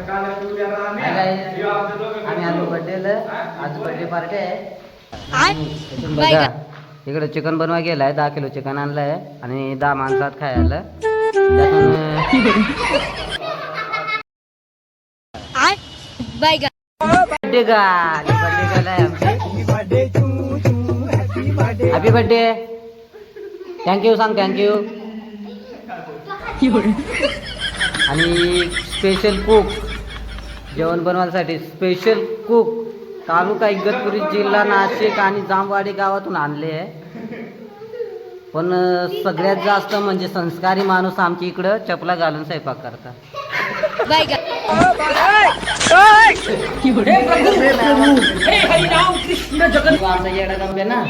आम्ही आज बर्थडेला आज बर्थडे पार्टी आहे. बघा इकडे चिकन बनवा गेलाय 10 किलो चिकन आणलंय आणि 10 माणसात खायला बर्थडे गालाय हॅपी बर्थडे. थँक्यू सांग थँक्यू. आणि स्पेशल कुक जेवण बनवायसाठी स्पेशल कुक तालुका इगतपुरी जिल्हा नाशिक आणि जामवाडी गावातून आणले आहे. पण सगळ्यात जास्त म्हणजे संस्कारी माणूस आमच्या इकडं चपला घालून स्वयंपाक करतात. आमचा येडा गंभीर ना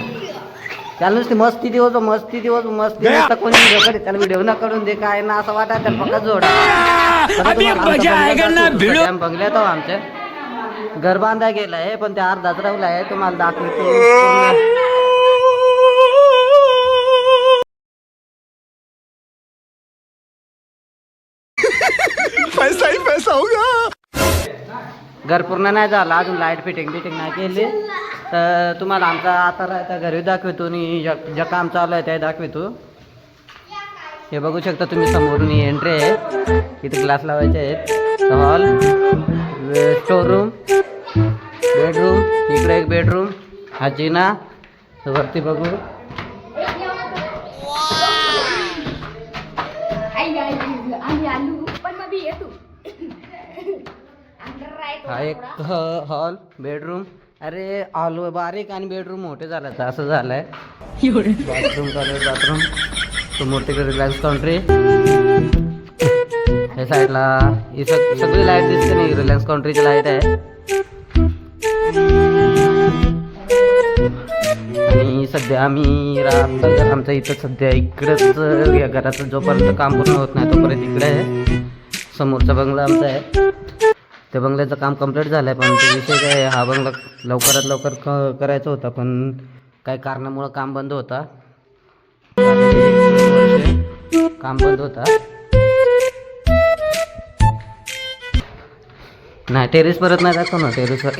त्याला नुसती मस्ती दिवस मस्ती कोणी त्याला व्हिडिओ न करून दे काय ना असं वाटत त्याला फक्त जोडा. बंगल्यात आमच्या घर बांधा गेलाय पण ते अर्धाच राहुल आहे तुम्हाला दाखवतो. पैसा ही पैसा होगा. घर पूर्ण नाही झालं अजून लाईट फिटिंग नाही केली तर तुम्हाला आमचा आता राहता घरी दाखवतो आणि जे काम चालू आहे ते दाखवतो. हे बघू शकता तुम्ही समोरून एंट्री आहे इथे ग्लास लावायचे आहेत. हॉल स्टोर रूम बेडरूम इकडे एक बेडरूम हा जिना वरती बघू हा एक हॉल बेडरूम. अरे हॉल बारीक आणि बेडरूम मोठे झालं असं झालंय. बाथरूम बाथरूम तो मोठे रिलायन्स काउंट्री या साईडला ही सगळी लाईट दिसते नाही रिलायन्स काउंट्रीची लाईट आहे. आणि सध्या आम्ही राहतो आमच्या इथं सध्या इकडंच या घराचं जोपर्यंत काम पूर्ण होत नाही तोपर्यंत इकडे आहे. समोरचा बंगला आमचा आहे त्या बंगल्याचं काम कंप्लीट झालं आहे पण तो विषय काय हा बंगला लवकरात लवकर करायचा होता पण काही कारणामुळं काम बंद होता. नाही टेरेस परत नाही जातो ना टेरेसवर